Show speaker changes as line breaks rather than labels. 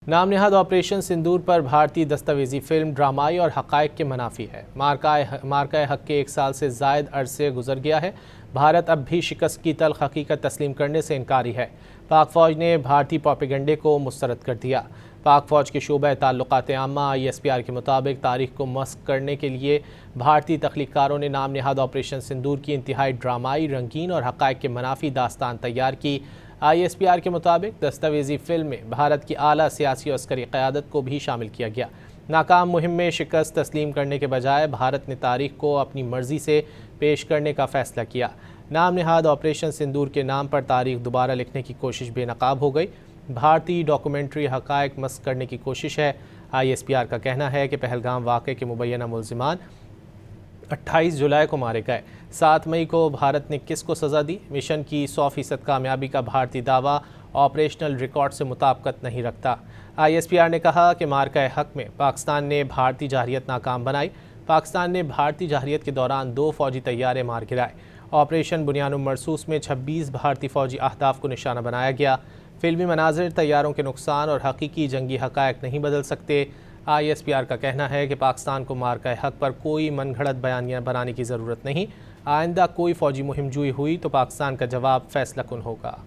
नाम नेहाद ऑपरेशन सिंदूर पर भारतीय दस्तावेजी फिल्म ड्रामाई और हक़ाइक़ के मुनाफी है। मार्का हक़ के 1 साल से ज़ायद अरसे गुजर गया है। भारत अब भी शिकस्त की तल्ख़ हकीकत तस्लीम करने से इनकारी है। पाक फ़ौज ने भारतीय प्रोपेगंडे को मुस्तरद कर दिया। पाक फ़ौज के शोबा ताल्लुकात आम्मा ISPR के मुताबिक तारीख को मस्क करने के लिए भारतीय तख्लीक़कारों ने नाम नेहाद ऑपरेशन सिंदूर की इंतहाई ड्रामाई, रंगीन और हक़ाइक़ के मुनाफी दास्तान तैयार की। ISPR के मुताबिक दस्तावेजी फिल्म में भारत की आला सियासी और अस्करी क़यादत को भी शामिल किया गया। नाकाम मुहिम में शिकस्त तस्लीम करने के बजाय भारत ने तारीख को अपनी मर्ज़ी से पेश करने का फ़ैसला किया। नाम नेहाद ऑपरेशन सिंदूर के नाम पर तारीख दोबारा लिखने की कोशिश बेनकाब हो गई। भारतीय डॉक्यूमेंट्री हक़ाइक़ मस्क करने की कोशिश है। ISPR का कहना है कि पहलगाम वाक़े के मुबैना मुल्ज़िमान 28 जुलाई को मारे गए। 7 मई को भारत ने किसको सज़ा दी? मिशन की 100% कामयाबी का भारतीय दावा ऑपरेशनल रिकॉर्ड से मुताबिकत नहीं रखता। ISPR ने कहा कि मार्का हक़ में पाकिस्तान ने भारतीय जरहियत नाकाम बनाई। पाकिस्तान ने भारतीय जरहियत के दौरान 2 फ़ौजी तैयारे मार गिराए। ऑपरेशन बुनियानुल मरसूस में 26 भारतीय फ़ौजी अहदाफ को निशाना बनाया गया। फिल्मी मनाजिर तैयारों के नुकसान और हकीकी जंगी हक़ाइक़ नहीं बदल सकते। ISPR का कहना है कि पाकिस्तान को मार्का हक़ पर कोई मनगढ़ंत बयानियाँ बनाने की ज़रूरत नहीं। आइंदा कोई फ़ौजी मुहिम जुई हुई तो पाकिस्तान का जवाब फ़ैसला कुन होगा।